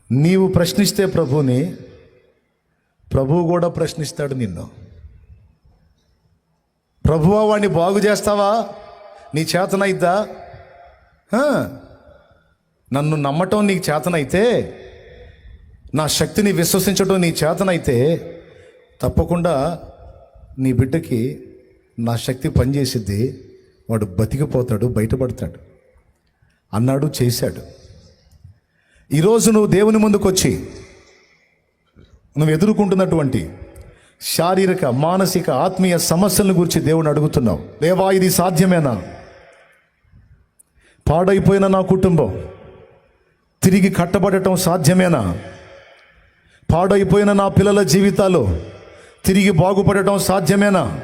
నీవు ప్రశ్నిస్తే ప్రభువుని, ప్రభువు కూడా ప్రశ్నిస్తాడు నిన్ను. ప్రభువా వాడిని బాగు చేస్తావా? నీ చేతనైద్దా? నన్ను నమ్మటం నీకు చేతనైతే, నా శక్తిని విశ్వసించడం నీ చేతనైతే, తప్పకుండా నీ బిడ్డకి నా శక్తి పనిచేసిద్ది, వాడు బతికిపోతాడు, బయటపడతాడు అన్నాడు, చేశాడు. ఈరోజు నువ్వు దేవుని ముందుకు వచ్చి నువ్వు ఎదుర్కొంటున్నటువంటి శారీరక, మానసిక, ఆత్మీయ సమస్యలను గురించి దేవుని అడుగుతున్నావు. దేవా, ఇది సాధ్యమేనా? పాడైపోయిన నా కుటుంబం తిరిగి కట్టబడటం సాధ్యమేనా? పాడైపోయిన నా పిల్లల జీవితాలు తిరిగి బాగుపడటం సాధ్యమేనా?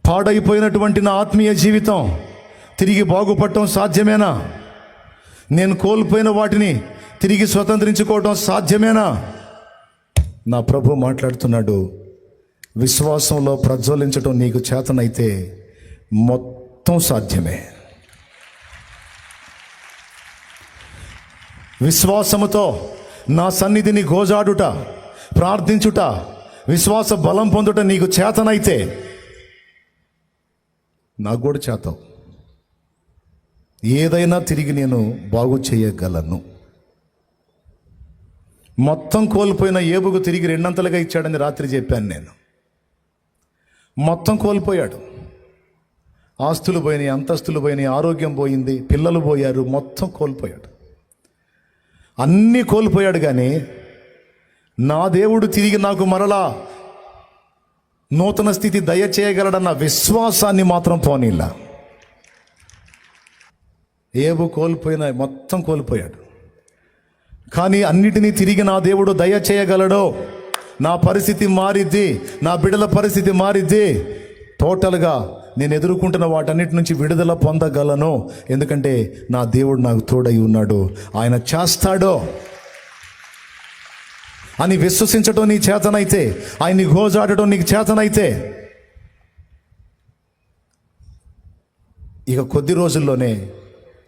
పాడైపోయినటువంటి నా ఆత్మీయ జీవితం తిరిగి బాగుపడటం సాధ్యమేనా? నేను కోల్పోయిన వాటిని తిరిగి స్వతంత్రించుకోవటం సాధ్యమేనా? నా ప్రభు మాట్లాడుతున్నాడు, విశ్వాసంలో ప్రజ్వలించటం నీకు చేతనైతే మొత్తం సాధ్యమే. విశ్వాసముతో నా సన్నిధిని గోజాడుట, ప్రార్థించుట, విశ్వాస బలం పొందుట నీకు చేతనైతే నాకు కూడా చేతం. ఏదైనా తిరిగి నేను బాగు చేయగలను. మొత్తం కోల్పోయిన ఏబుకు తిరిగి రెండంతలుగా ఇచ్చాడని రాత్రి చెప్పాను నేను. మొత్తం కోల్పోయాడు. ఆస్తులు పోయినాయి, అంతస్తులు పోయినాయి, ఆరోగ్యం పోయింది, పిల్లలు పోయారు, మొత్తం కోల్పోయాడు. అన్నీ కోల్పోయాడు. కానీ నా దేవుడు తిరిగి నాకు మరలా నూతన స్థితి దయచేయగలడన్న విశ్వాసాన్ని మాత్రం పోనీలా. ఏబు కోల్పోయిన మొత్తం కోల్పోయాడు. కానీ అన్నిటినీ తిరిగి నా దేవుడు దయచేయగలడో, నా పరిస్థితి మారిద్ది, నా బిడ్డల పరిస్థితి మారిద్ది, టోటల్గా నేను ఎదుర్కొంటున్న వాటన్నిటి నుంచి విడుదల పొందగలను. ఎందుకంటే నా దేవుడు నాకు తోడై ఉన్నాడు, ఆయన చేస్తాడో అని విశ్వసించడం నీ చేతనైతే, ఆయన్ని గోజాడటం నీకు చేతనైతే, ఇక కొద్ది రోజుల్లోనే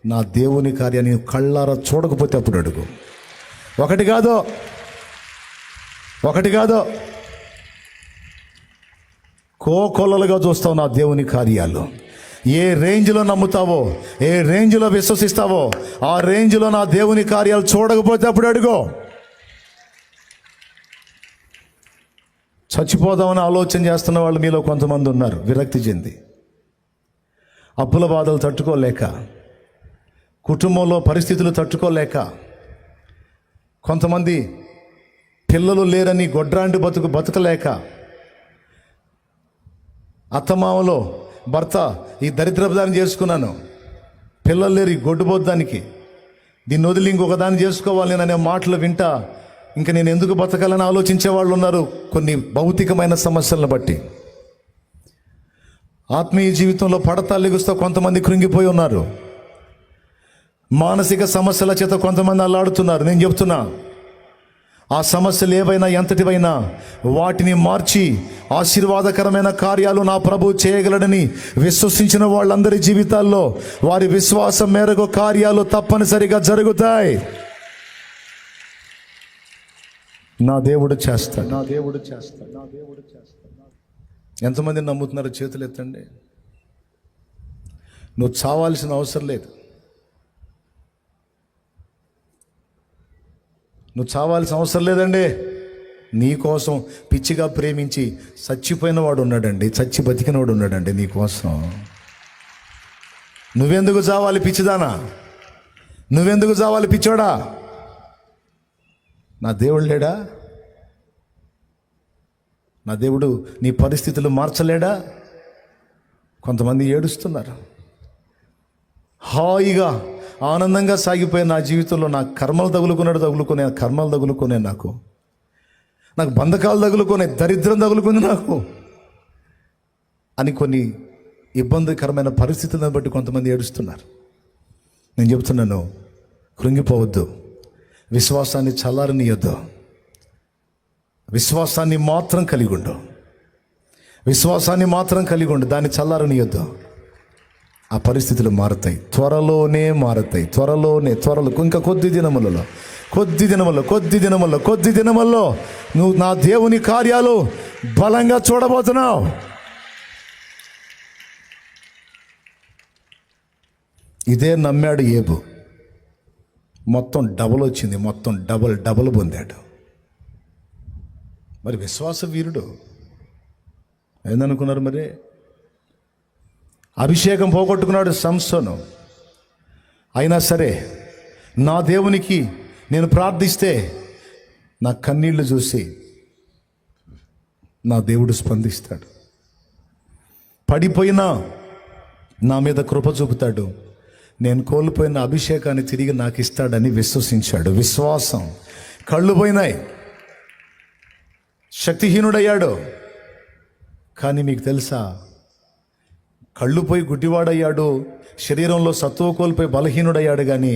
నా దేవుని కార్యాన్ని కళ్ళారా చూడకపోతే అప్పుడు అడుగు. ఒకటి కాదో కోకొల్లలుగా చూస్తావు నా దేవుని కార్యాలు. ఏ రేంజ్లో నమ్ముతావో, ఏ రేంజ్లో విశ్వసిస్తావో, ఆ రేంజ్లో నా దేవుని కార్యాలు చూడకపోతే అప్పుడు అడుగు. చచ్చిపోదామని ఆలోచన చేస్తున్న వాళ్ళు మీలో కొంతమంది ఉన్నారు, విరక్తి చెంది, అప్పుల బాధలు తట్టుకోలేక, కుటుంబంలో పరిస్థితులు తట్టుకోలేక, కొంతమంది పిల్లలు లేరని గొడ్రాంటి బతకలేక, అత్తమామలో భర్త ఈ దరిద్రపదాన్ని చేసుకున్నాను, పిల్లలు లేరు ఈ గొడ్డుబోద్దానికి, దీన్ని వదిలి ఇంకొక దాన్ని చేసుకోవాలి అనే మాటలు వింటా ఇంకా నేను ఎందుకు బతకాలని ఆలోచించే వాళ్ళు ఉన్నారు. కొన్ని భౌతికమైన సమస్యలను బట్టి ఆత్మీయ జీవితంలో పడతాలు లెగుస్తూ కొంతమంది కృంగిపోయి ఉన్నారు. మానసిక సమస్యల చేత కొంతమంది అల్లాడుతున్నారు. నేను చెప్తున్నా, ఆ సమస్యలు ఏవైనా ఎంతటివైనా వాటిని మార్చి ఆశీర్వాదకరమైన కార్యాలు నా ప్రభు చేయగలడని విశ్వసించిన వాళ్ళందరి జీవితాల్లో వారి విశ్వాసం మేరకు కార్యాలు తప్పనిసరిగా జరుగుతాయి. నా దేవుడు చేస్తాడు. ఎంతమంది నమ్ముతున్నారు? చేతులు ఎత్తండి. నువ్వు చావాల్సిన అవసరం లేదు. నువ్వు చావాల్సిన అవసరం లేదండి. నీకోసం పిచ్చిగా ప్రేమించి చచ్చిపోయిన వాడు ఉన్నాడండి, చచ్చి బతికినవాడు ఉన్నాడండి నీకోసం. నువ్వెందుకు చావాలి పిచ్చిదానా? నువ్వెందుకు చావాలి పిచ్చోడా? నా దేవుడు లేడా? నా దేవుడు నీ పరిస్థితులు మార్చలేడా? కొంతమంది ఏడుస్తున్నారు. హాయిగా ఆనందంగా సాగిపోయే నా జీవితంలో నా కర్మలు తగులుకునే నాకు బంధకాలు తగులుకునే, దరిద్రం తగులుకుంది నాకు అని కొన్ని ఇబ్బందికరమైన పరిస్థితులను బట్టి కొంతమంది ఏడుస్తున్నారు. నేను చెప్తున్నాను, కృంగిపోవద్దు. విశ్వాసాన్ని చల్లారనీయొద్దు. విశ్వాసాన్ని మాత్రం కలిగి ఉండు. దాన్ని చల్లారనీయొద్దు. ఆ పరిస్థితులు మారుతాయి, త్వరలోనే మారుతాయి. త్వరలో ఇంకా కొద్ది దినముల్లో నువ్వు నా దేవుని కార్యాలు బలంగా చూడబోతున్నావు. ఇదే నమ్మాడు ఏబు. మొత్తం డబుల్ వచ్చింది, మొత్తం డబుల్ పొందాడు. మరి విశ్వాస వీరుడు ఏందనుకున్నారు? మరి అభిషేకం పోగొట్టుకున్నాడు సంసోను. అయినా సరే నా దేవునికి నేను ప్రార్థిస్తే నా కన్నీళ్లు చూసి నా దేవుడు స్పందిస్తాడు. పడిపోయినా నా మీద కృప చూపుతాడు. నేను కోల్పోయిన అభిషేకాన్ని తిరిగి నాకు ఇస్తాడని విశ్వసించాడు. విశ్వాసం. కళ్ళు పోయినాయి, శక్తిహీనుడయ్యాడు. కానీ మీకు తెలుసా, కళ్ళు పోయి గుడ్డివాడయ్యాడు, శరీరంలో సత్తువ కోల్పోయి బలహీనుడయ్యాడు. కానీ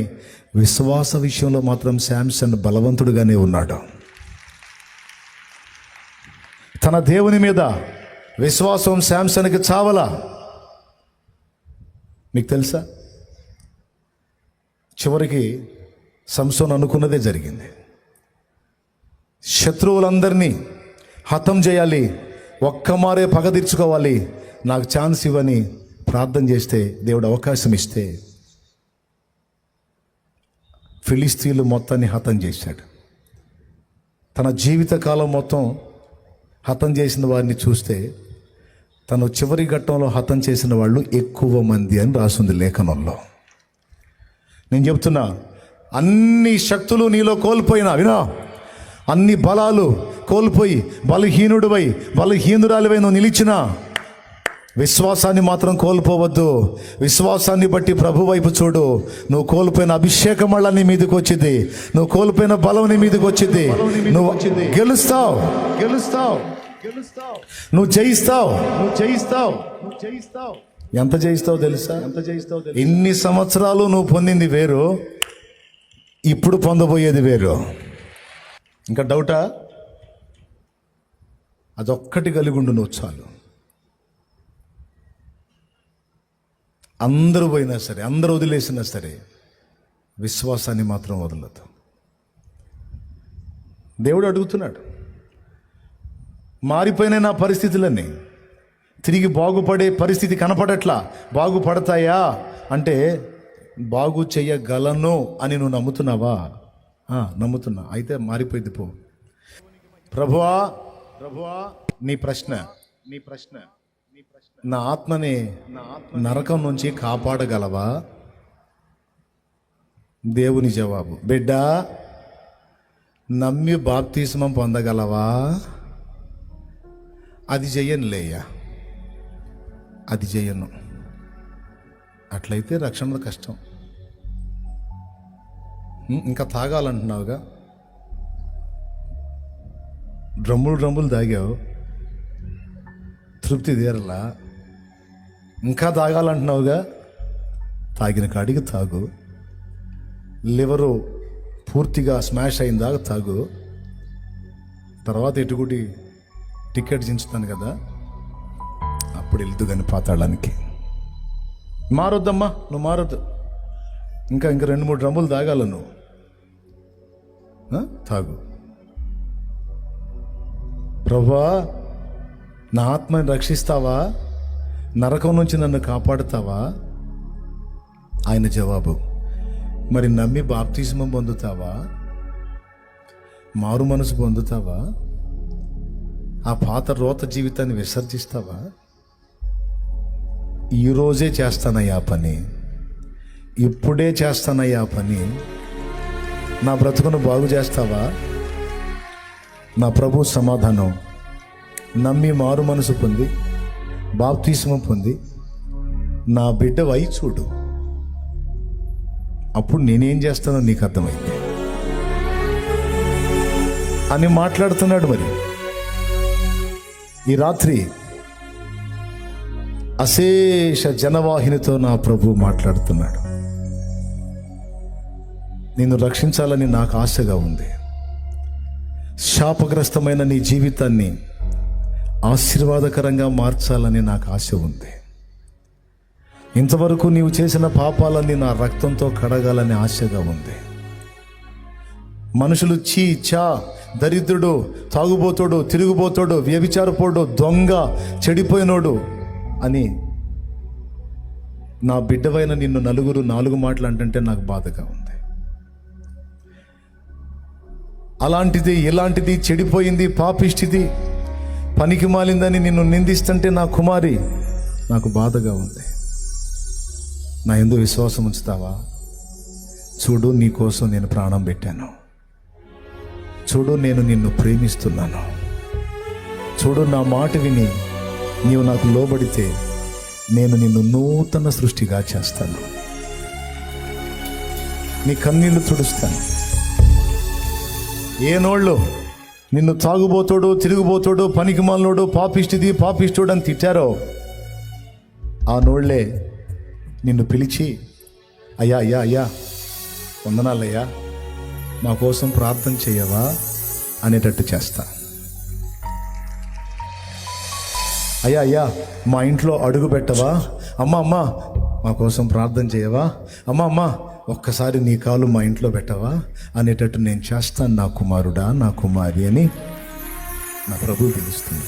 విశ్వాస విషయంలో మాత్రం శాంసన్ బలవంతుడుగానే ఉన్నాడు. తన దేవుని మీద విశ్వాసం శాంసన్కి చావలా. మీకు తెలుసా, చివరికి సంసోన్ అనుకున్నదే జరిగింది. శత్రువులందరినీ హతం చేయాలి, ఒక్కమారే పగ తీర్చుకోవాలి, నాకు ఛాన్స్ ఇవ్వని ప్రార్థన చేస్తే, దేవుడు అవకాశం ఇస్తే ఫిలిస్తీన్లు మొత్తాన్ని హతం చేశాడు. తన జీవితకాలం మొత్తం హతం చేసిన వారిని చూస్తే తను చివరి ఘట్టంలో హతం చేసిన వాళ్ళు ఎక్కువ మంది అని రాసింది లేఖనంలో. నేను చెప్తున్నా, అన్ని శక్తులు నీలో కోల్పోయినా వినా, అన్ని బలాలు కోల్పోయి బలహీనురాలివై నువ్వు నిలిచినా విశ్వాసాన్ని మాత్రం కోల్పోవద్దు. విశ్వాసాన్ని బట్టి ప్రభు వైపు చూడు. నువ్వు కోల్పోయిన అభిషేకం వల్ల నీ మీదకి వచ్చింది, నువ్వు కోల్పోయిన బలం నీ మీదకి వచ్చింది. నువ్వు గెలుస్తావు, నువ్వు జయిస్తావు. ఎంత జయిస్తావు తెలుసా? ఇన్ని సంవత్సరాలు నువ్వు పొందింది వేరు, ఇప్పుడు పొందబోయేది వేరు. ఇంకా డౌటా? అదొక్కటి కలిగి ఉండు నువ్వు చాలు. అందరూ పోయినా సరే, అందరూ వదిలేసినా సరే, విశ్వాసాన్ని మాత్రం వదలదు. దేవుడు అడుగుతున్నాడు, మారిపోయిన నా పరిస్థితులన్నీ తిరిగి బాగుపడే పరిస్థితి కనపడట్లా. బాగుపడతాయా అంటే బాగు చెయ్యగలను అని నువ్వు నమ్ముతున్నావా? నమ్ముతున్నా. అయితే మారిపోయింది పో. ప్రభువా నీ ప్రశ్న నా ఆత్మని నరకం నుంచి కాపాడగలవా? దేవుని జవాబు, బిడ్డా నమ్మి బాప్తిస్మం పొందగలవా? అది చెయ్యనులేయ్యా, అది చెయ్యను. అట్లయితే రక్షణ కష్టం. ఇంకా తాగాలంటున్నావుగా, డ్రమ్ములు తాగావు, తృప్తి తీరలా. ఇంకా తాగాలంటున్నావుగా, తాగిన కాడికి తాగు. లివరు పూర్తిగా స్మాష్ అయిందాక తాగు. తర్వాత ఎటుకుడి టికెట్ చించుతాను కదా, అప్పుడు వెళ్తూ కానీ పాతాళానికి. మారొద్దమ్మా, నువ్వు మారొద్దు. ఇంకా 2-3 డ్రమ్ములు తాగాల నువ్వు. తాగు. ప్రభువా నా ఆత్మని రక్షిస్తావా? నరకం నుంచి నన్ను కాపాడుతావా? ఆయన జవాబు, మరి నమ్మి బాప్తిస్మం పొందుతావా? మారు మనసు పొందుతావా? ఆ పాత రోత జీవితాన్ని విసర్జిస్తావా? ఈరోజే చేస్తానయ్యా పని, ఇప్పుడే చేస్తానయ్యా పని. నా బ్రతుకును బాగు చేస్తావా? నా ప్రభు సమాధానం, నమ్మి మారు మనసు పొంది బాప్తిస్మం పొంది నా బిడ్డ వై చూడు, అప్పుడు నేనేం చేస్తానో నీకు అర్థమైంది అని మాట్లాడుతున్నాడు. మరి ఈ రాత్రి అశేష జనవాహినితో నా ప్రభు మాట్లాడుతున్నాడు. నిన్ను రక్షించాలని నాకు ఆశగా ఉంది. శాపగ్రస్తమైన నీ జీవితాన్ని ఆశీర్వాదకరంగా మార్చాలని నాకు ఆశ ఉంది. ఇంతవరకు నీవు చేసిన పాపాలన్నీ నా రక్తంతో కడగాలని ఆశగా ఉంది. మనుషులు చీ చా, దరిద్రుడు, తాగుబోతాడు, తిరుగుబోతాడు, వ్యభిచారపోడు, దొంగ, చెడిపోయినోడు అని నా బిడ్డవైన నిన్ను నలుగురు 4 మాటలు అంటుంటే నాకు బాధగా ఉంది. అలాంటిది ఇలాంటిది చెడిపోయింది, పాపిష్టిది, పనికి మాలిందని నిన్ను నిందిస్తుంటే నా కుమారి నాకు బాధగా ఉంది. నా యందు విశ్వాసం ఉంచుతావా? చూడు, నీ కోసం నేను ప్రాణం పెట్టాను. చూడు, నేను నిన్ను ప్రేమిస్తున్నాను. చూడు, నా మాట విని నీవు నాకు లోబడితే నేను నిన్ను నూతన సృష్టిగా చేస్తాను. నీ కన్నీళ్లు తుడుస్తాను. ఏనోళ్ళు నిన్ను తాగుబోతాడు, తిరుగుబోతాడు, పనికి మాలినోడు, పాపిష్టిది, పాపిష్టుడు అని తిట్టారో ఆ నోళ్లే నిన్ను పిలిచి, అయ్యా అయ్యా అయ్యా వందనాలయ్యా, మా కోసం ప్రార్థన చేయవా అనేటట్టు చేస్తా. అయ్యా అయ్యా మా ఇంట్లో అడుగు పెట్టవా, అమ్మా అమ్మా మా కోసం ప్రార్థన చేయవా, అమ్మా అమ్మా ఒక్కసారి నీ కాలు మా ఇంట్లో పెట్టవా అనేటట్టు నేను చేస్తాను నా కుమారుడా, నా కుమారి అని నా ప్రభువు పిలుస్తుంది.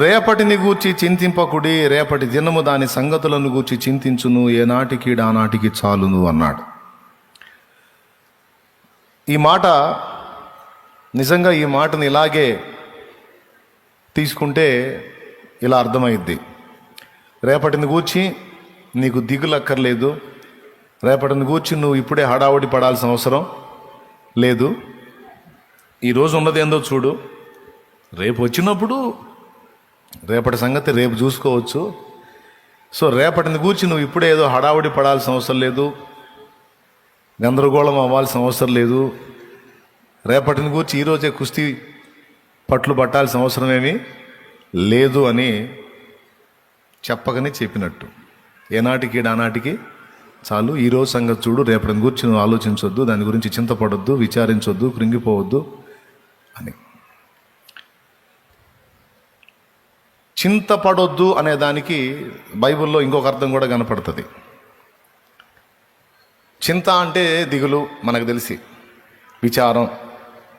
రేపటిని గూర్చి చింతింపకుడి, రేపటి దినము దాని సంగతులను గూర్చి చింతించును, ఏనాటికి ఆనాటికి చాలును అన్నాడు. ఈ మాట నిజంగా ఈ మాటను ఇలాగే తీసుకుంటే ఇలా అర్థమైద్ది. రేపటిని గూర్చి నీకు దిగులక్కర్లేదు, రేపటిని గూర్చి నువ్వు ఇప్పుడే హడావుడి పడాల్సిన అవసరం లేదు. ఈరోజు ఉన్నది ఏందో చూడు, రేపు వచ్చినప్పుడు రేపటి సంగతి రేపు చూసుకోవచ్చు. సో రేపటిని గూర్చి నువ్వు ఇప్పుడే ఏదో హడావుడి పడాల్సిన అవసరం లేదు, గందరగోళం అవ్వాల్సిన అవసరం లేదు. రేపటిని గూర్చి ఈరోజే కుస్తీ పట్లు పట్టాల్సిన అవసరమేమీ లేదు అని చెప్పకనే చెప్పినట్టు. ఏనాటికి ఆనాటికి చాలు, ఈరోజు సంగతి చూడు, రేపటిని గురించి నువ్వు ఆలోచించొద్దు, దాని గురించి చింతపడొద్దు, విచారించొద్దు, కృంగిపోవద్దు అని. చింతపడొద్దు అనే దానికి బైబిల్లో ఇంకొక అర్థం కూడా కనపడుతుంది. చింత అంటే దిగులు, మనకు తెలిసి విచారం.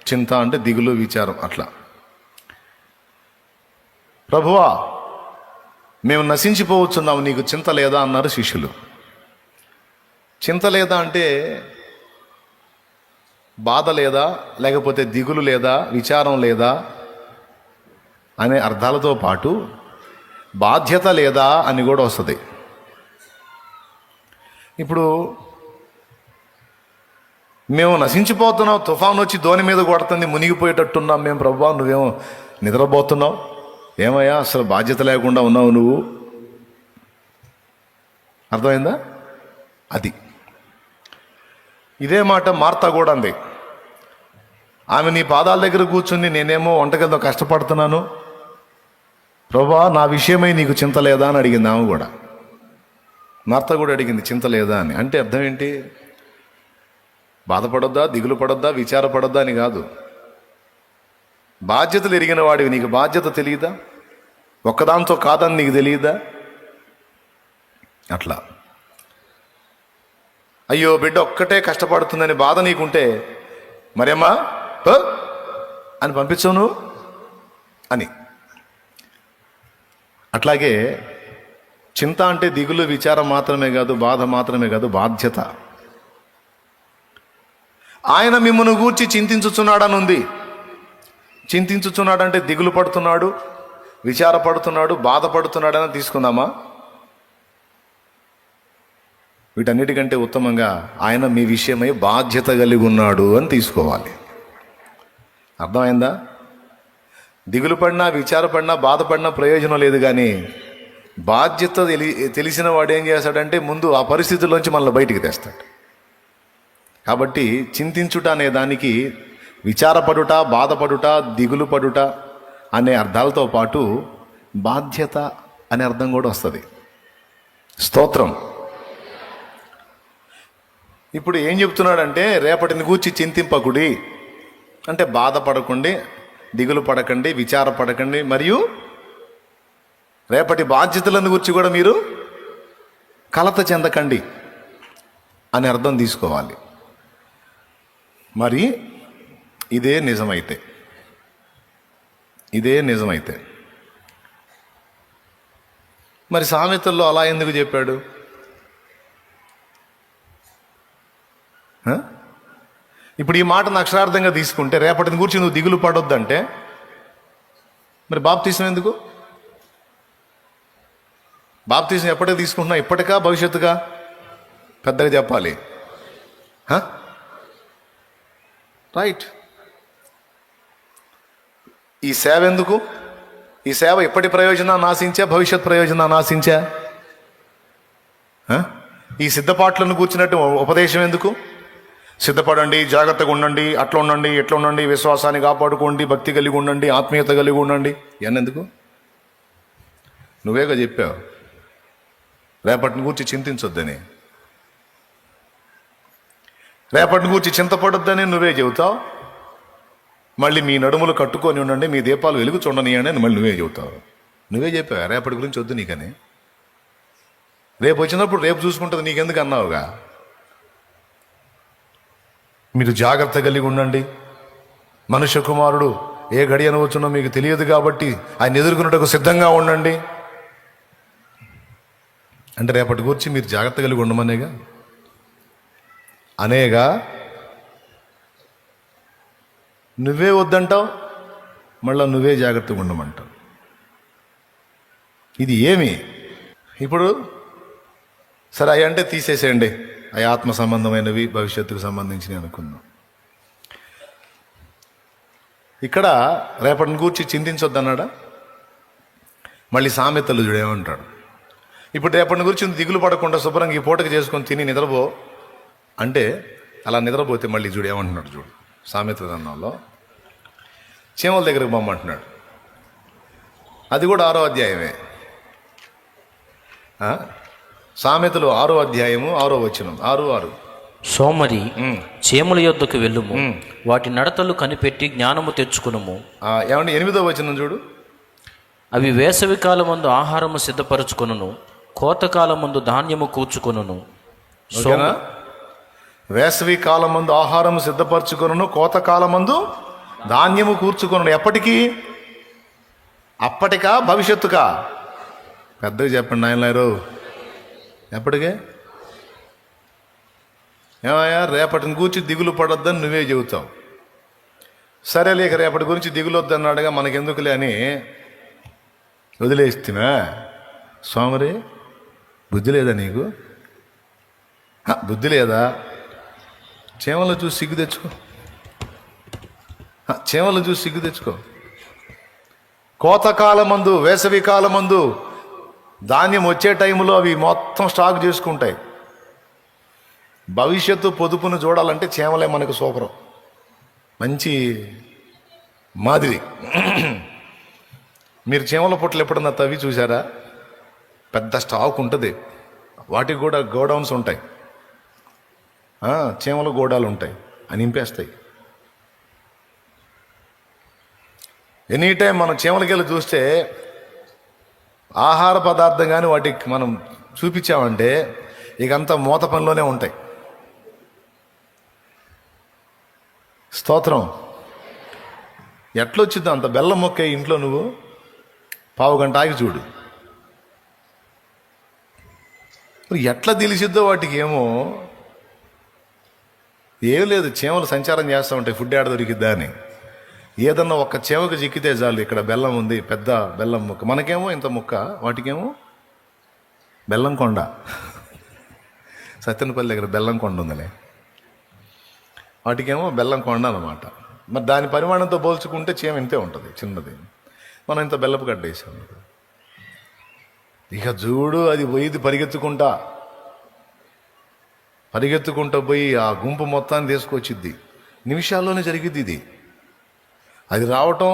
చింత అంటే దిగులు, విచారం. అట్లా ప్రభువా మేము నశించిపోవచ్చున్నాము, నీకు చింత లేదా అన్నారు శిష్యులు. చింత లేదా అంటే బాధ లేదా, లేకపోతే దిగులు లేదా, విచారం లేదా అనే అర్థాలతో పాటు బాధ్యత లేదా అని కూడా వస్తుంది. ఇప్పుడు మేము నశించిపోతున్నాం, తుఫాను వచ్చి దోణి మీద కొడుతుంది, మునిగిపోయేటట్టున్నాం మేము. ప్రభువా నువ్వేమో నిద్రపోతున్నావు, ఏమయ్యా అసలు బాధ్యత లేకుండా ఉన్నావు నువ్వు. అర్థమైందా? అది ఇదే మాట మార్తా కూడా అంది. ఆమె నీ పాదాల దగ్గర కూర్చుని నేనేమో వంటగదిలో కష్టపడుతున్నాను, ప్రభువా నా విషయమై నీకు చింత లేదా అని అడిగింది. ఆమె కూడా, మార్తా కూడా అడిగింది చింత లేదా అని. అంటే అర్థం ఏంటి? బాధపడొద్దా, దిగులు పడొద్దా, విచారపడొద్దా అని కాదు. బాధ్యతలు ఎరిగిన వాడివి, నీకు బాధ్యత తెలియదా? ఒక్కదాంతో కాదని నీకు తెలియదా? అట్లా అయ్యో బిడ్డ ఒక్కటే కష్టపడుతుందని బాధ నీకుంటే మరేమ్మా అని పంపించవు నువ్వు అని. అట్లాగే చింత అంటే దిగులు, విచారం మాత్రమే కాదు, బాధ మాత్రమే కాదు, బాధ్యత. ఆయన మిమ్మల్ని గూర్చి చింతించుచున్నాడని ఉంది. చింతించుచున్నాడంటే దిగులు పడుతున్నాడు, విచారపడుతున్నాడు, బాధపడుతున్నాడని తీసుకుందామా? వీటన్నిటికంటే ఉత్తమంగా ఆయన మీ విషయమై బాధ్యత కలిగి ఉన్నాడు అని తీసుకోవాలి. అర్థమైందా? దిగులు పడినా, విచారపడినా, బాధపడినా ప్రయోజనం లేదు. కానీ బాధ్యత తెలిసిన వాడు ఏం చేస్తాడంటే ముందు ఆ పరిస్థితుల్లోంచి మనల్ని బయటికి తెస్తాడు. కాబట్టి చింతించుట అనే దానికి విచారపడుట, బాధపడుట, దిగులు పడుట అనే అర్థాలతో పాటు బాధ్యత అనే అర్థం కూడా వస్తుంది. స్తోత్రం. ఇప్పుడు ఏం చెప్తున్నాడంటే రేపటిని గూర్చి చింతింపకుడి అంటే బాధపడకండి, దిగులు పడకండి, విచారపడకండి, మరియు రేపటి బాధ్యతలను గురించి కూడా మీరు కలత చెందకండి అని అర్థం తీసుకోవాలి. మరి ఇదే నిజమైతే మరి సామెతల్లో అలా ఎందుకు చెప్పాడు? ఇప్పుడు ఈ మాటను అక్షరార్థంగా తీసుకుంటే రేపటిని గురించి నువ్వు దిగులు పడొద్దంటే మరి బాప్తీసం ఎందుకు? బాప్తీసం ఎప్పటికి తీసుకుంటున్నావు? ఇప్పటికా భవిష్యత్తుగా? పెద్దగా చెప్పాలి. రైట్. ఈ సేవ ఎందుకు? ఈ సేవ ఇప్పటి ప్రయోజనాన్ని ఆశించా, భవిష్యత్ ప్రయోజనాన్ని ఆశించా? ఈ సిద్ధపాట్లను కూర్చున్నట్టు ఉపదేశం ఎందుకు? సిద్ధపడండి, జాగ్రత్తగా ఉండండి, అట్లా ఉండండి, ఎట్లా ఉండండి, విశ్వాసాన్ని కాపాడుకోండి, భక్తి కలిగి ఉండండి, ఆత్మీయత కలిగి ఉండండి. ఇవన్నెందుకు? నువ్వేగా చెప్పావు రేపటిని గూర్చి చింతించొద్దని. రేపటిని గూర్చి చింతపడొద్దని నువ్వే చెబుతావు. మళ్ళీ మీ నడుములు కట్టుకొని ఉండండి, మీ దీపాలు వెలుగు చూడనియండి అని మళ్ళీ నువ్వే చెబుతావు. నువ్వే చెప్పావు రేపటి గురించి వద్దు నీకని. రేపు వచ్చినప్పుడు రేపు చూసుకుంటుంది నీకెందుకు అన్నావుగా. మీరు జాగ్రత్త కలిగి ఉండండి, మనుష్య కుమారుడు ఏ గడి అనవచ్చునో మీకు తెలియదు కాబట్టి ఆయన ఎదుర్కొన్నట్టుకు సిద్ధంగా ఉండండి అంటే రేపటి గురించి మీరు జాగ్రత్త కలిగి ఉండమనేగా అనేగా. నువ్వే వద్దంటావు, మళ్ళీ నువ్వే జాగ్రత్తగా ఉండమంటావు. ఇది ఏమి? ఇప్పుడు సరే అవి అంటే తీసేసేయండి, అవి ఆత్మ సంబంధమైనవి, భవిష్యత్తుకు సంబంధించినవి అనుకుందాం. ఇక్కడ రేపటిని గూర్చి చింతించొద్దన్నాడా? మళ్ళీ సామెతలు చూడేమంటాడు. ఇప్పుడు రేపటిని గురించి దిగులు పడకుండా శుభ్రంగా ఈ పూటకి చేసుకొని తిని నిద్రపో అంటే అలా నిద్రపోతే మళ్ళీ చూడు ఏమంటున్నాడు. చూడు సామెతల గ్రంథంలో చీమల దగ్గరకు పొమ్మంటున్నాడు. అది కూడా 6వ అధ్యాయమే. సామెతలు 6వ అధ్యాయము 6వ వచనం 6:6. సోమరి చీమల యొద్దకు వెళ్ళుము, వాటి నడతలు కనిపెట్టి జ్ఞానము తెచ్చుకునుము. ఏమంటే 8వ వచనం చూడు. అవి వేసవి కాలమందు ఆహారము సిద్ధపరచుకొనును, కోతకాలమందు ధాన్యము కూర్చుకొనును. వేసవి కాలమందు ఆహారము సిద్ధపరచుకొనును, కోతకాలమందు ధాన్యము కూర్చుకొనును. ఎప్పటికీ? అప్పటికా భవిష్యత్తుకా? పెద్దగా చెప్పండి నాయనలారు. ఎప్పటికే? ఏమయ్యా రేపటిని గురించి దిగులు పడొద్దని నువ్వే చెబుతావు. సరే లేక రేపటి గురించి దిగులు వద్దన్నాడుగా మనకెందుకులే అని వదిలేస్తున్నా. సోమరి బుద్ధి లేదా నీకు? బుద్ధి లేదా? చీమలు చూసి సిగ్గు తెచ్చుకో. చీమలు చూసి సిగ్గు తెచ్చుకో. కోతకాలమందు, వేసవి కాలమందు ధాన్యం వచ్చే టైంలో అవి మొత్తం స్టాక్ చేసుకుంటాయి. భవిష్యత్తు పొదుపును చూడాలంటే చీమలే మనకు సూపరం, మంచి మాదిరి. మీరు చీమల పుట్టలు ఎప్పుడన్నా తవ్వి చూసారా? పెద్ద స్టాక్ ఉంటుంది, వాటికి కూడా గోడౌన్స్ ఉంటాయి, చీమల గోడాలు ఉంటాయి, అని నింపేస్తాయి. ఎనీ టైం మనం చీమలకెళ్ళి చూస్తే ఆహార పదార్థం కానీ వాటికి మనం చూపించామంటే ఇకంతా మూత పనిలోనే ఉంటాయి. స్తోత్రం. ఎట్లొచ్చిందో అంత బెల్లం మొక్క ఇంట్లో నువ్వు 1/2 గంట ఆగి చూడు, ఎట్లా తెలిసిద్దో వాటికి. ఏమో ఏం లేదు, చీమలు సంచారం చేస్తూ ఉంటాయి, ఫుడ్ ఏడ దొరికిద్దా అని. ఏదన్నా ఒక్క చీమకు చిక్కితే చాలు, ఇక్కడ బెల్లం ఉంది, పెద్ద బెల్లం ముక్క. మనకేమో ఇంత ముక్క, వాటికేమో బెల్లం కొండ. సత్యనపల్లి దగ్గర బెల్లం కొండ ఉందిలే, వాటికేమో బెల్లం కొండ అన్నమాట. మరి దాని పరిమాణంతో పోల్చుకుంటే చీమ ఇంతే ఉంటుంది, చిన్నది. మనం ఇంత బెల్లపు గడ్డ వేసాం. ఇక చూడు, అది పోయిది పరిగెత్తుకుంటూ పోయి ఆ గుంపు మొత్తాన్ని తీసుకొచ్చిద్ది. నిమిషాల్లోనే జరిగిద్ది ఇది. అది రావటం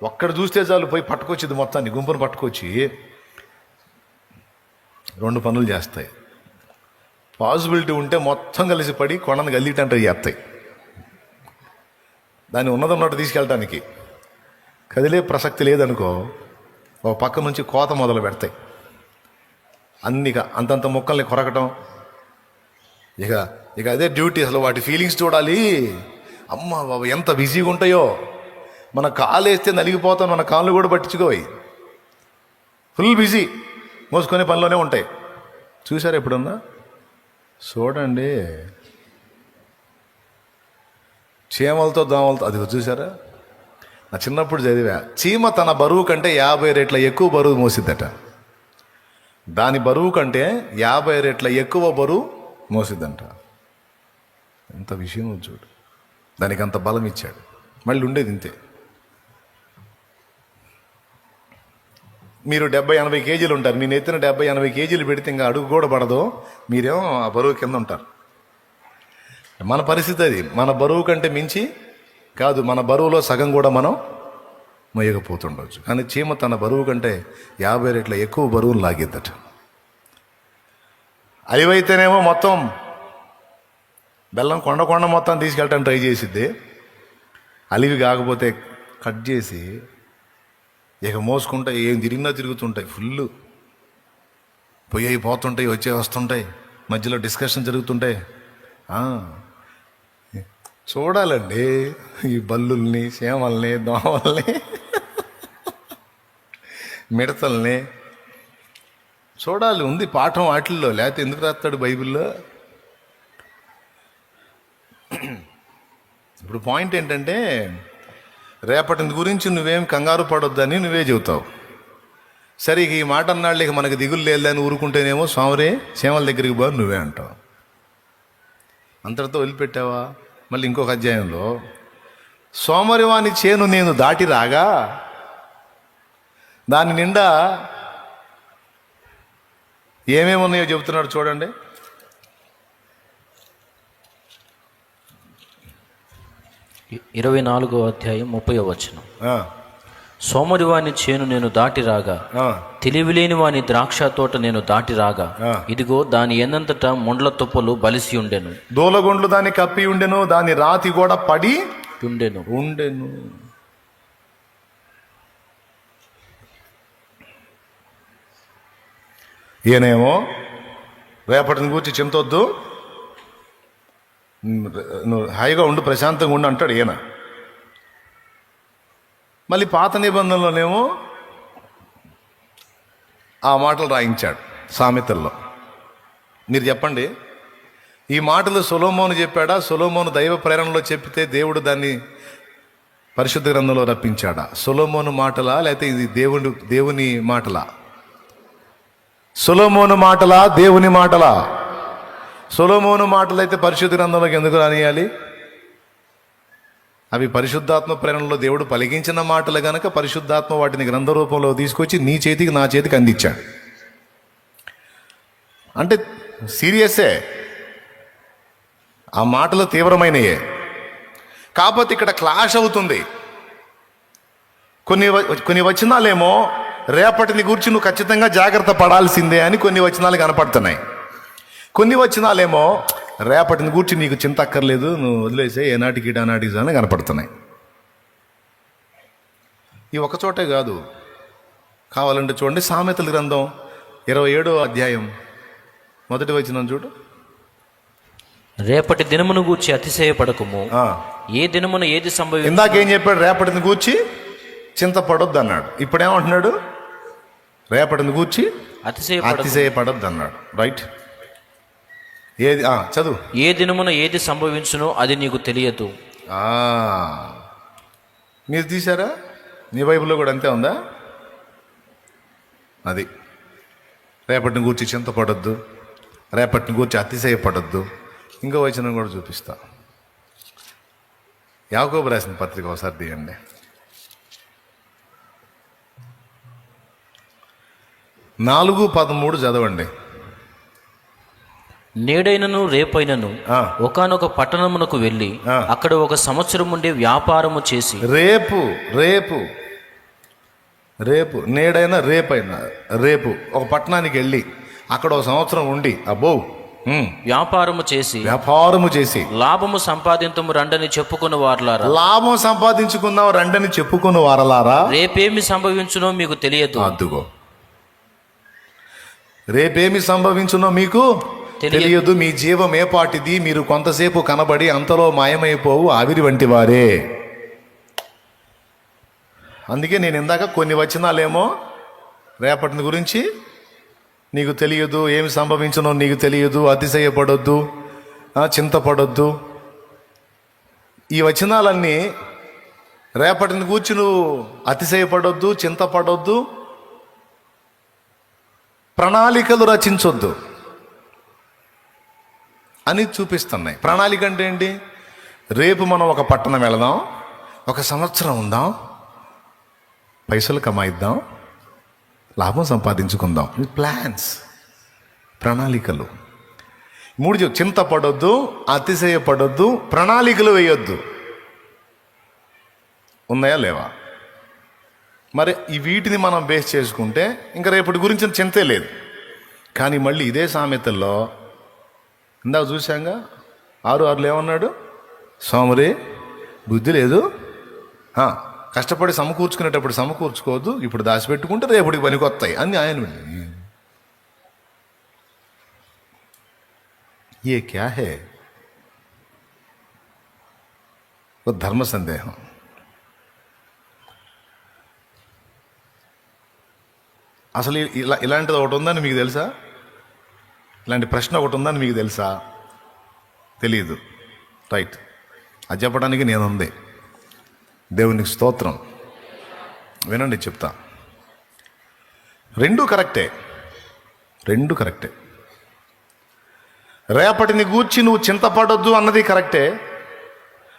ఒక్కడ చూస్తే చాలు, పోయి పట్టుకొచ్చిద్ది మొత్తాన్ని, గుంపును పట్టుకొచ్చి 2 పనులు చేస్తాయి. పాసిబిలిటీ ఉంటే మొత్తం కలిసి పడి కొండను గల్లీటంటే చేస్తాయి. దాన్ని ఉన్నదన్నట్టు తీసుకెళ్ళటానికి. కదిలే ప్రసక్తి లేదనుకో, ఒక పక్క నుంచి కోత మొదలు పెడతాయి. అంతంత మొక్కల్ని కొరకటం, ఇక ఇక అదే డ్యూటీ. అసలు వాటి ఫీలింగ్స్ చూడాలి. అమ్మ బాబు ఎంత బిజీగా ఉంటాయో. మన కాలు వేస్తే నలిగిపోతాం, మన కాళ్ళు కూడా పట్టించుకోయి. ఫుల్ బిజీ, మోసుకునే పనిలోనే ఉంటాయి. చూసారా ఎప్పుడన్నా? చూడండి, చీమలతో దోమలతో, అది చూసారా? నా చిన్నప్పుడు చదివా, చీమ తన బరువు కంటే 50 రెట్ల ఎక్కువ బరువు మోసిద్దట. దాని బరువు కంటే 50 రెట్ల ఎక్కువ బరువు మోసిద్దంట. ఎంత విషయం చూడు. దానికి అంత బలం ఇచ్చాడు. మళ్ళీ ఉండేది ఇంతే. మీరు 70-80 కేజీలు ఉంటారు. మీ నెత్తిన 70-80 కేజీలు పెడితే ఇంకా అడుగు కూడా పడదు. మీరేమో ఆ బరువు కింద ఉంటారు. మన పరిస్థితి అది. మన బరువు కంటే మించి కాదు, మన బరువులో సగం కూడా మనం మోయకపోతుండవచ్చు. కానీ చీమ తన బరువు కంటే 50 రెట్ల ఎక్కువ బరువును లాగిద్దట. అలివైతేనేమో మొత్తం బెల్లం కొండ మొత్తం తీసుకెళ్ళటానికి ట్రై చేసిద్ది. అలివి కాకపోతే కట్ చేసి ఇక మోసుకుంటాయి. ఏం తిరిగినా తిరుగుతుంటాయి. ఫుల్ పోయి పోతుంటాయి, వస్తుంటాయి, మధ్యలో డిస్కషన్ జరుగుతుంటాయి. చూడాలండి ఈ బల్లుల్ని, చీమల్ని, దోమల్ని, మిడతల్ని చూడాలి. ఉంది పాఠం వాటిల్లో, లేకపోతే ఎందుకు రాస్తాడు బైబిల్లో? ఇప్పుడు పాయింట్ ఏంటంటే, రేపటి గురించి నువ్వేం కంగారు పడొద్దని నువ్వే చెబుతావు. సరే, ఇక ఈ మాట అన్నాళ్ళు ఇక మనకి దిగులు లేదని ఊరుకుంటేనేమో స్వామిరే చీమల దగ్గరికి పో నువ్వే అంటావు. అంతటితో వదిలిపెట్టావా? మళ్ళీ ఇంకొక అధ్యాయంలో, సోమరివాని చేను నేను దాటి రాగా దాని నిండా ఏమేమి ఉన్నాయో చెబుతున్నాడు చూడండి. ఇరవై 24వ అధ్యాయం 30వ వచనం. సోమరివాని చేను నేను దాటి రాగా, తెలివిలేని వాని ద్రాక్ష తోట నేను దాటి రాగా, ఇదిగో దాని ఎన్నంతటా ముండ్ల తుప్పలు బలిసి ఉండెను. దూలగొండ్లు దాన్ని కప్పి ఉండెను, దాని రాతి కూడా పడి ఉండెను. ఈయనేమో రేపటిని గురించి చింతొద్దు, నువ్వు హాయిగా ఉండు, ప్రశాంతంగా ఉండు అంటాడు ఈయన. మళ్ళీ పాత నిబంధనలోనేమో ఆ మాటలు రాయించాడు సామెతల్లో. మీరు చెప్పండి, ఈ మాటలు సొలొమోను చెప్పాడా? సొలొమోను దైవ ప్రేరణలో చెప్పితే దేవుడు దాన్ని పరిశుద్ధ గ్రంథంలో రప్పించాడా? సొలొమోను మాటలా లేకపోతే ఇది దేవుని మాటలా? సొలొమోను మాటలా దేవుని మాటలా? సొలొమోను మాటలు అయితే పరిశుద్ధ గ్రంథంలోకి ఎందుకు రానియాలి? అవి పరిశుద్ధాత్మ ప్రేరణలో దేవుడు పలికించిన మాటలు గనక పరిశుద్ధాత్మ వాటిని గ్రంథ రూపంలో తీసుకొచ్చి నీ చేతికి నా చేతికి అందించాడు. అంటే సీరియస్సే, ఆ మాటలు తీవ్రమైనయే. కాకపోతే ఇక్కడ క్లాష్ అవుతుంది. కొన్ని వచనాలేమో రేపటిని గురించి నువ్వు ఖచ్చితంగా జాగ్రత్త పడాల్సిందే అని కొన్ని వచనాలు కనపడుతున్నాయి. కొన్ని వచనాలేమో రేపటిని గూర్చి నీకు చింత అక్కర్లేదు, నువ్వు వదిలేసే, ఏనాటికి ఈనాటికి అని కనపడుతున్నాయి. ఈ ఒకచోటే కాదు, కావాలంటే చూడండి సామెతల గ్రంథం 27వ అధ్యాయం 1వ వచనం చూడు. రేపటి దినమును గూర్చి అతిశయపడకుము, ఏ దినమున ఏది సంభవించు. ఇందాకేం చెప్పాడు? రేపటిని గూర్చి చింతపడొద్దు అన్నాడు. ఇప్పుడేమంటున్నాడు? రేపటిని గూర్చి అతిశయపడొద్దు అన్నాడు. రైట్. ఏది చదువు. ఏ దినమున ఏది సంభవించునో అది నీకు తెలియదు. మీరు తీశారా? నీ బైబిల్లో కూడా అంతే ఉందా? అది రేపటిని గూర్చి చింతపడొద్దు, రేపటిని గూర్చి అతిశయపడొద్దు. ఇంకో వచనం కూడా చూపిస్తా. యాకోబు రాసిన పత్రిక ఒకసారి తీయండి. 4:13 చదవండి. నేడైనను రేపైనను ఒకానొక పట్టణమునకు వెళ్ళి అక్కడ 1 సంవత్సరం ఉండే వ్యాపారము చేసి, రేపు రేపు రేపు నేడైనా రేపైనా రేపు ఒక పట్టణానికి వెళ్ళి అక్కడ 1 సంవత్సరం ఉండి వ్యాపారము చేసి లాభము సంపాదించము రండని చెప్పుకున్న వారలారా. లాభం సంపాదించుకుందాం రండని చెప్పుకున్న వారలారా. రేపేమి సంభవించునో మీకు తెలియదు. అద్దుగో, రేపేమి సంభవించునో మీకు తెలియదు. మీ జీవం ఏపాటిది, మీరు కొంతసేపు కనబడి అంతలో మాయమైపోవు ఆవిరి వంటి వారే. అందుకే నేను ఇందాక కొన్ని వచనాలేమో రేపటిని గురించి నీకు తెలియదు, ఏమి సంభవించునో నీకు తెలియదు, అతిశయపడొద్దు, చింతపడొద్దు. ఈ వచనాలన్నీ రేపటిని గూర్చి నువ్వు అతిశయపడొద్దు, చింతపడొద్దు, ప్రణాళికలు రచించొద్దు అని చూపిస్తున్నాయి. ప్రణాళిక అంటే ఏంటి? రేపు మనం ఒక పట్టణం వెళదాం, ఒక సంవత్సరం ఉందాం, పైసలు కమాయిద్దాం, లాభం సంపాదించుకుందాం. ఇది ప్లాన్స్, ప్రణాళికలు. 3 చింతపడొద్దు, అతిశయపడొద్దు, ప్రణాళికలు వేయొద్దు. ఉన్నాయా లేవా? మరి ఈ వీటిని మనం బేస్ చేసుకుంటే ఇంకా రేపటి గురించి చింతే లేదు. కానీ మళ్ళీ ఇదే సామెతల్లో ఇందాక చూశాంగా 6:6 ఏమన్నాడు? సోమరి బుద్ధి లేదు, కష్టపడి సమకూర్చుకునేటప్పుడు సమకూర్చుకోవద్దు, ఇప్పుడు దాచిపెట్టుకుంటే రేపటికి పనికొస్తాయి అని ఆయన. ఏ క్యా హే? ఒక ధర్మ సందేహం. అసలు ఇలాంటిది ఒకటి ఉందని మీకు తెలుసా? ఇలాంటి ప్రశ్న ఒకటి ఉందని మీకు తెలుసా? తెలియదు. రైట్, అది చెప్పడానికి నేనుంది. దేవునికి స్తోత్రం. వినండి, చెప్తా. రెండు కరెక్టే. రేపటిని గూర్చి నువ్వు చింతపడొద్దు అన్నది కరెక్టే,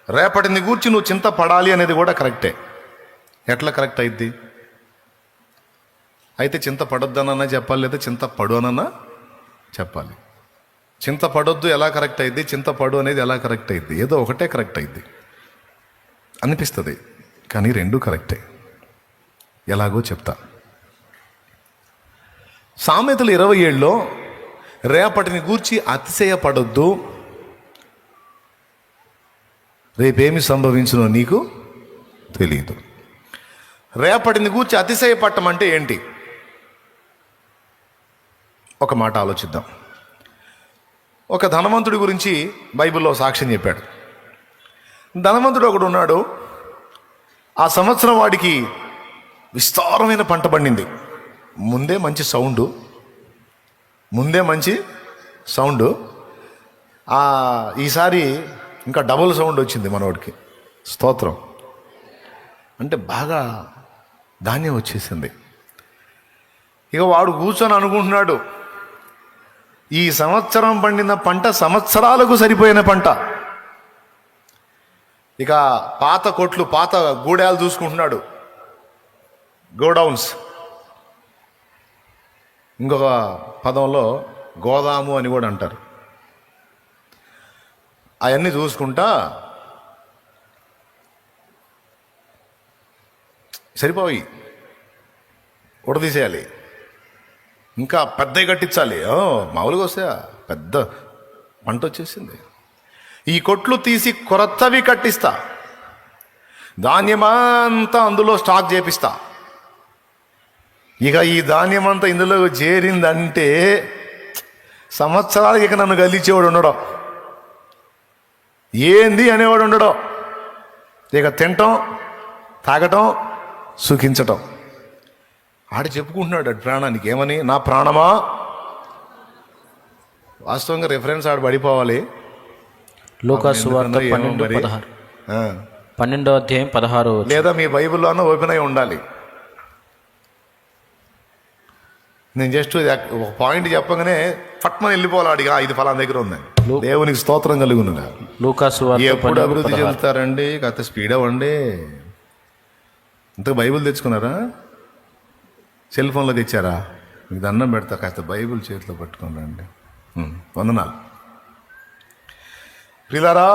రేపటిని గూర్చి నువ్వు చింతపడాలి అనేది కూడా కరెక్టే. ఎట్లా కరెక్ట్ అయింది? అయితే చింతపడొద్దు అనన్నా చెప్పాలి, లేదా చింతపడు అనన్నా చెప్పాలి. చింతపడొద్దు ఎలా కరెక్ట్ అయింది, చింతపడు అనేది ఎలా కరెక్ట్ అయింది? ఏదో ఒకటే కరెక్ట్ అయింది అనిపిస్తుంది, కానీ రెండు కరెక్టే. ఎలాగో చెప్తా. సామెతలు 27లో రేపటిని గూర్చి అతిశయపడొద్దు, రేపేమి సంభవించునో నీకు తెలియదు. రేపటిని గూర్చి అతిశయపడటం అంటే ఏంటి? ఒక మాట ఆలోచిద్దాం. ఒక ధనవంతుడి గురించి బైబిల్లో సాక్ష్యం చెప్పాడు. ధనవంతుడు ఒకడు ఉన్నాడు. ఆ సంవత్సరం వాడికి విస్తారమైన పంట పండింది. ముందే మంచి సౌండు. ఈసారి ఇంకా డబుల్ సౌండ్ వచ్చింది మనోడికి. స్తోత్రం. అంటే బాగా ధాన్యం వచ్చేసింది. ఇక వాడు కూర్చొని అనుకుంటున్నాడు, ఈ సంవత్సరం పండిన పంట సంవత్సరాలకు సరిపోయిన పంట. ఇక పాత కొట్లు, పాత గూడాలు చూసుకుంటున్నాడు, గోడౌన్స్. ఇంకొక పదంలో గోదాము అని కూడా అంటారు. అవన్నీ చూసుకుంటా సరిపోయి ఉడదీసేయాలి, ఇంకా పెద్దవి కట్టించాలి. మామూలుగా వస్తే పెద్ద పంట వచ్చేసింది. ఈ కొట్లు తీసి కొత్తవి కట్టిస్తా, ధాన్యమంతా అందులో స్టాక్ చేపిస్తా. ఇక ఈ ధాన్యమంతా ఇందులో చేరిందంటే సంవత్సరాలకి ఇక నన్ను గలిచేవాడు ఉండడం, ఏంది అనేవాడు ఉండడం. ఇక తినటం, తాగటం, సుఖించటం. ఆడు చెప్పుకుంటున్నాడు అటు ప్రాణానికి ఏమని, నా ప్రాణమా. వాస్తవంగా రెఫరెన్స్ ఆడు పడిపోవాలి. లూకాసు వార్త 12:16 లేదా మీ బైబిల్లోనూ ఓపెన్ అయి ఉండాలి. నేను జస్ట్ ఒక పాయింట్ చెప్పగానే పట్మని వెళ్ళిపోవాలి అడిగా, ఇది ఫలానా దగ్గర ఉందని. దేవునికి స్తోత్రం కలుగునుగా. లూకాసు వార్త ఎప్పుడు అభివృద్ధి చెందుతారండి? కాస్త స్పీడ్ అవ్వండి. ఇంత బైబిల్ తెచ్చుకున్నారా? సెల్ ఫోన్లో తెచ్చారా? మీకు దండం పెడతా, కాస్త బైబిల్ చేతిలో పట్టుకుని రండి. వందనాలు. ప్రియులారా,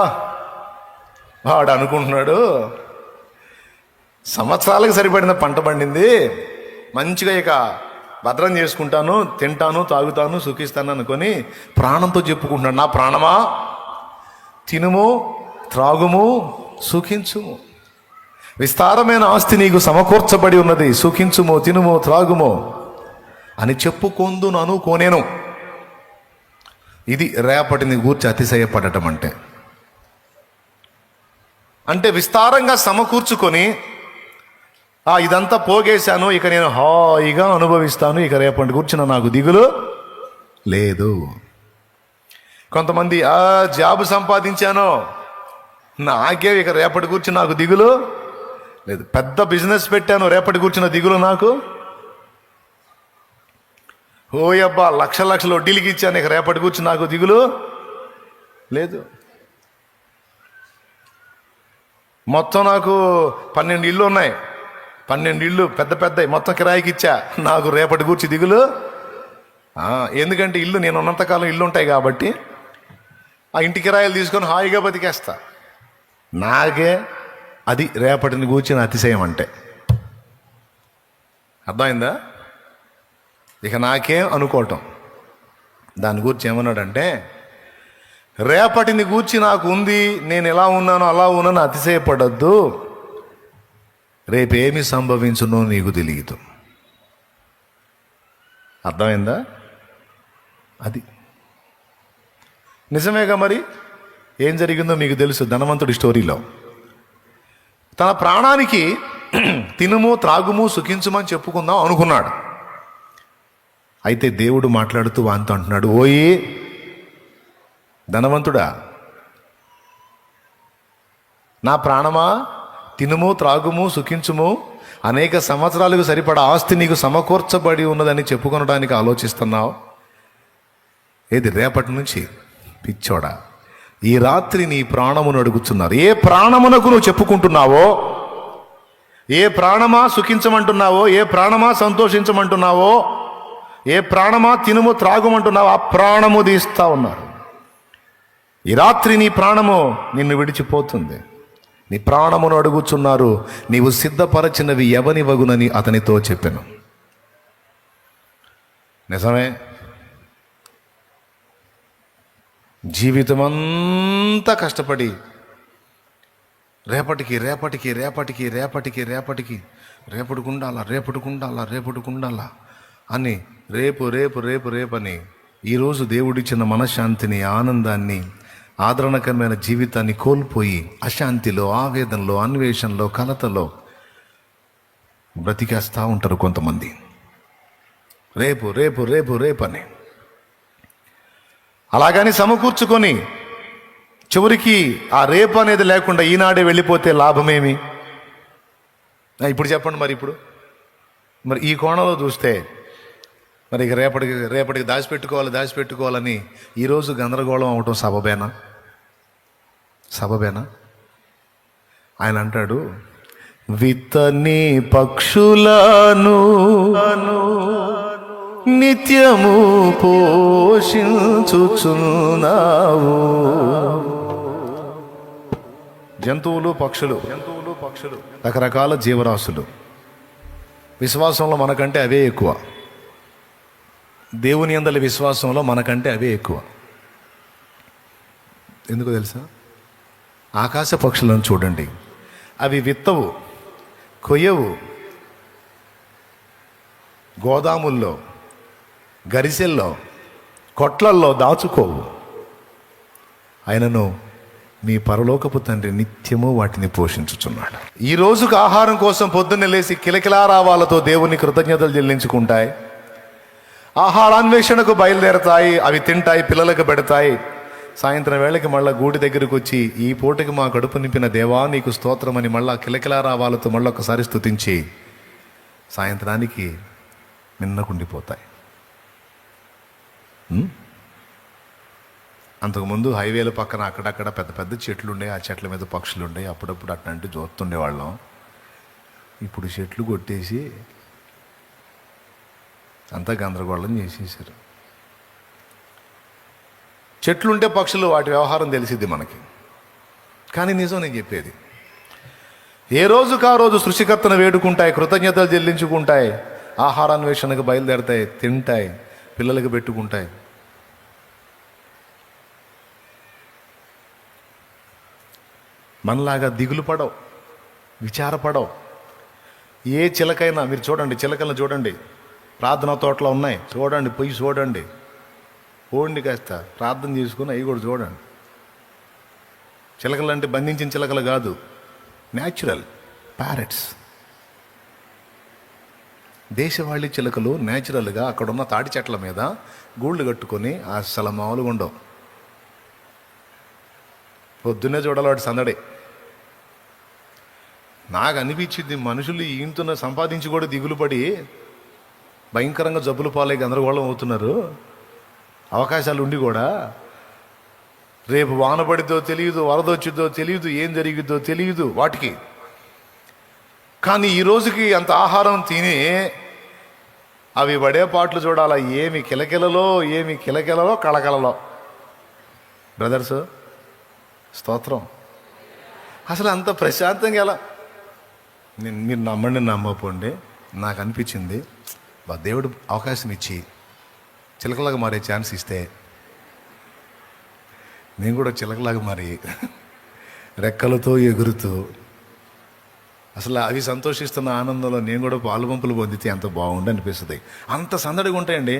వాడు అనుకుంటున్నాడు సంవత్సరాలకు సరిపడిన పంట పండింది, మంచిగా ఇక భద్రం చేసుకుంటాను, తింటాను, తాగుతాను, సుఖిస్తాను అనుకొని ప్రాణంతో చెప్పుకుంటున్నాడు, నా ప్రాణమా తినుము, త్రాగుము, సుఖించుము. విస్తారమైన ఆస్తి నీకు సమకూర్చబడి ఉన్నది, సుఖించుము, తినుము, త్రాగుము. అని చెప్పుకొందును అనుకోనేను. ఇది రేపటిని గూర్చి అతిశయపడటం అంటే. అంటే విస్తారంగా సమకూర్చుకొని ఇదంతా పోగేశాను, ఇక నేను హాయిగా అనుభవిస్తాను, ఇక రేపటి కూర్చున్న నాకు దిగులు లేదు. కొంతమంది జాబ్ సంపాదించాను, నాకే ఇక రేపటి కూర్చుని నాకు దిగులు లేదు. పెద్ద బిజినెస్ పెట్టాను, రేపటి కూర్చున్న దిగులు నాకు. ఓయబ్బా లక్షల వడ్డీలకి ఇచ్చాను, ఇక రేపటి కూర్చుని నాకు దిగులు లేదు. మొత్తం నాకు 12 ఇళ్ళు ఉన్నాయి, 12 ఇళ్ళు పెద్ద మొత్తం కిరాయికి ఇచ్చా, నాకు రేపటి కూర్చి దిగులు. ఎందుకంటే ఇల్లు నేను ఉన్నంతకాలం ఇల్లు ఉంటాయి కాబట్టి ఆ ఇంటి కిరాయిలు తీసుకొని హాయిగా బతికేస్తా. నాకే అది రేపటిని కూర్చిన అతిశయం అంటే. అర్థమైందా? ఇక నాకేం అనుకోవటం. దాని గురించి ఏమన్నాడంటే, రేపటిని గూర్చి నాకు ఉంది, నేను ఎలా ఉన్నానో అలా ఉన్నాను అతిశయపడద్దు, రేపేమి సంభవించునో నీకు తెలియదు. అర్థమైందా? అది నిజమేగా. మరి ఏం జరిగిందో మీకు తెలుసు. ధనవంతుడి స్టోరీలో తన ప్రాణానికి తినుము త్రాగుము సుఖించుమని చెప్పుకుందాం అనుకున్నాడు. అయితే దేవుడు మాట్లాడుతూ వానితో అంటున్నాడు, ఓయి ధనవంతుడా, నా ప్రాణమా, తినుము త్రాగుము సుఖించుము, అనేక సంవత్సరాలకు సరిపడా ఆస్తి నీకు సమకూర్చబడి ఉన్నదని చెప్పుకొనడానికి ఆలోచిస్తున్నావు. ఏది రేపటి నుంచి? పిచ్చోడా, ఈ రాత్రి నీ ప్రాణమును అడుగుతున్నారు. ఏ ప్రాణమునకు నువ్వు చెప్పుకుంటున్నావో, ఏ ప్రాణమా సుఖించమంటున్నావో, ఏ ప్రాణమా సంతోషించమంటున్నావో, ఏ ప్రాణమా తినుము త్రాగుమంటున్నావో ఆ ప్రాణము తీస్తా ఉన్నారు. ఈ రాత్రి నీ ప్రాణము నిన్ను విడిచిపోతుంది. నీ ప్రాణమును అడుగుచున్నారు, నీవు సిద్ధపరచినవి ఎవని వగునని అతనితో చెప్పాను. నిజమే. జీవితమంతా కష్టపడి రేపటికుండాలా అని రేపు అని ఈరోజు దేవుడిచ్చిన మనశ్శాంతిని, ఆనందాన్ని, ఆదరణకరమైన జీవితాన్ని కోల్పోయి అశాంతిలో, ఆవేదనలో, అన్వేషణలో, కలతలో బ్రతికేస్తూ ఉంటారు కొంతమంది. రేపు అని అలాగని సమకూర్చుకొని చివరికి ఆ రేపు అనేది లేకుండా ఈనాడే వెళ్ళిపోతే లాభమేమి? ఇప్పుడు చెప్పండి. మరి ఈ కోణంలో చూస్తే మరి ఇక రేపటికి దాచిపెట్టుకోవాలని ఈరోజు గందరగోళం అవటం సబబేనా? ఆయన అంటాడు, విత్తని పక్షులను నిత్యము పోషించుచున్నావు. జంతువులు పక్షులు రకరకాల జీవరాశులు. విశ్వాసంలో మనకంటే అవే ఎక్కువ. దేవుని యందలి విశ్వాసంలో మనకంటే అవే ఎక్కువ. ఎందుకు తెలుసా? ఆకాశ పక్షులను చూడండి, అవి విత్తవు, కొయ్యవు, గోదాముల్లో, గరిసెల్లో, కొట్లల్లో దాచుకోవు. ఆయనను మీ పరలోకపు తండ్రి నిత్యము వాటిని పోషించుచున్నాడు. ఈ రోజుకు ఆహారం కోసం పొద్దున్నే లేచి కిలకిలారావాలతో దేవుని కృతజ్ఞతలు చెల్లించుకుంటాయి. ఆహారాన్వేషణకు బయలుదేరతాయి, అవి తింటాయి, పిల్లలకు పెడతాయి. సాయంత్రం వేళకి మళ్ళీ గూడి దగ్గరకు వచ్చి, ఈ పూటకి మా కడుపు నింపిన దేవా నీకు స్తోత్రమని మళ్ళా కిలకిలారావాలతో మళ్ళీ ఒకసారి స్తుతించి సాయంత్రానికి నిన్నకుండిపోతాయి. అంతకుముందు హైవేల పక్కన అక్కడక్కడ పెద్ద చెట్లు ఉండే, ఆ చెట్ల మీద పక్షులు ఉండే, అప్పుడప్పుడు అట్లాంటి చూస్తుండేవాళ్ళం. ఇప్పుడు చెట్లు కొట్టేసి అంతా గందరగోళం చేసేసారు. చెట్లుంటే పక్షులు వాటి వ్యవహారం తెలిసిద్ది మనకి. కానీ నిజం నేను చెప్పేది, ఏ రోజుకు ఆ రోజు సృష్టికర్తను వేడుకుంటాయి, కృతజ్ఞతలు చెల్లించుకుంటాయి, ఆహారాన్వేషణకు బయలుదేరతాయి, తింటాయి, పిల్లలకు పెట్టుకుంటాయి. మనలాగా దిగులు పడవు, విచారపడవు. ఏ చిలకైనా మీరు చూడండి, చిలకలను చూడండి, ప్రార్థనా తోటలో ఉన్నాయి, చూడండి, పోయి చూడండి. పోండి కాస్త ప్రార్థన చేసుకుని అవి కూడా చూడండి. చిలకలు అంటే బంధించిన చిలకలు కాదు, న్యాచురల్ ప్యారెట్స్. దేశవాళీ చిలకలు న్యాచురల్గా అక్కడున్న తాటి చెట్ల మీద గూళ్ళు కట్టుకొని అసలు మామూలుగా ఉండవు. పొద్దున్నే చూడాలి వాటి సందడి. నాకు అనిపించింది, మనుషులు ఈయంతో సంపాదించి కూడా దిగులు పడి భయంకరంగా జబ్బులు పాలై గందరగోళం అవుతున్నారు. అవకాశాలు ఉండి కూడా రేపు వాన పడిద్దో తెలియదు, వరద వచ్చిద్దో తెలియదు, ఏం జరిగిద్దో తెలియదు వాటికి. కానీ ఈ రోజుకి అంత ఆహారం తిని అవి పడే పాటలు చూడాలా. ఏమి కిలకిలలో కళకలలో. బ్రదర్స్, స్తోత్రం. అసలు అంత ప్రశాంతంగా ఎలా? మీరు నమ్మండి నమ్మపోండి, నాకు అనిపించింది దేవుడు అవకాశం ఇచ్చి చిలకలాగా మారే ఛాన్స్ ఇస్తే నేను కూడా చిలకలాగా మారి రెక్కలతో ఎగురుతూ అసలు అవి సంతోషిస్తున్న ఆనందంలో నేను కూడా పాలుబంపులు పొందితే ఎంత బాగుండి అనిపిస్తుంది. అంత సందడిగా ఉంటాయండి.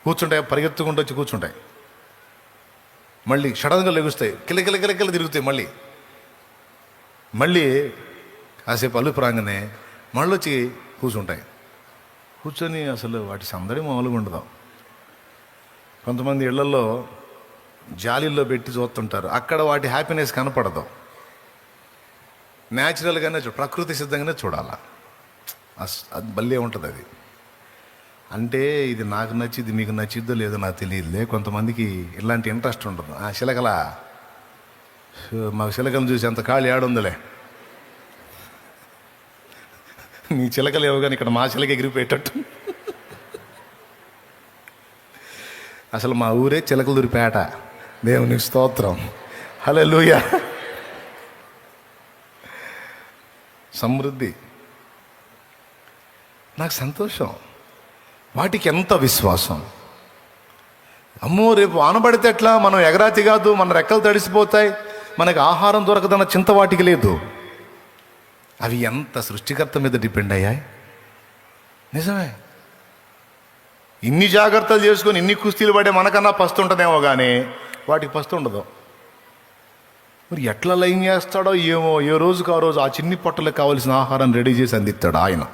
కూర్చుంటాయి, పరిగెత్తుకుంటూ వచ్చి కూర్చుంటాయి, మళ్ళీ సడన్గా లెగుస్తాయి, కిలకిల తిరుగుతాయి, మళ్ళీ కాసేపు అల్లు రాగానే మళ్ళీ వచ్చి కూర్చుంటాయి. కూర్చొని అసలు వాటి సందడి మామూలుగా ఉండదు. కొంతమంది ఇళ్లలో జాలీల్లో పెట్టి చూస్తుంటారు, అక్కడ వాటి హ్యాపీనెస్ కనపడదు. న్యాచురల్గానే ప్రకృతి సిద్ధంగానే చూడాల. అది భలే ఉంటుంది. అది అంటే ఇది నాకు నచ్చిద్ది, మీకు నచ్చిద్దో లేదో నాకు తెలియదులే. కొంతమందికి ఇలాంటి ఇంట్రెస్ట్ ఉంటుంది. చిలకల మాకు చిలకలను చూసి అంత ఖాళీ ఆడుందిలే. నీ చిలకలు ఏవో కానీ ఇక్కడ మా చిలక ఎగిరిపోయేటట్టు. అసలు మా ఊరే చిలకలూరిపేట. దేవునికి స్తోత్రం, హల్లెలూయా. సమృద్ధి, నాకు సంతోషం. వాటికి ఎంత విశ్వాసం. అమ్మో రేపు ఆనబడితే ఎట్లా, మనం ఎగరాతి కాదు, మన రెక్కలు తడిసిపోతాయి, మనకి ఆహారం దొరకదన్న చింత వాటికి లేదు. అవి ఎంత సృష్టికర్త మీద డిపెండ్ అయ్యాయి. నిజమే. ఇన్ని జాగ్రత్తలు చేసుకొని ఇన్ని కుస్తీలు పడే మనకన్నా పస్తు ఉంటుందేమో కానీ వాటికి పస్తు ఉండదు. మరి ఎట్లా లైన్ చేస్తాడో ఏమో, ఏ రోజుకు ఆ రోజు ఆ చిన్ని పొట్టలకు కావాల్సిన ఆహారం రెడీ చేసి అందిస్తాడు ఆయన.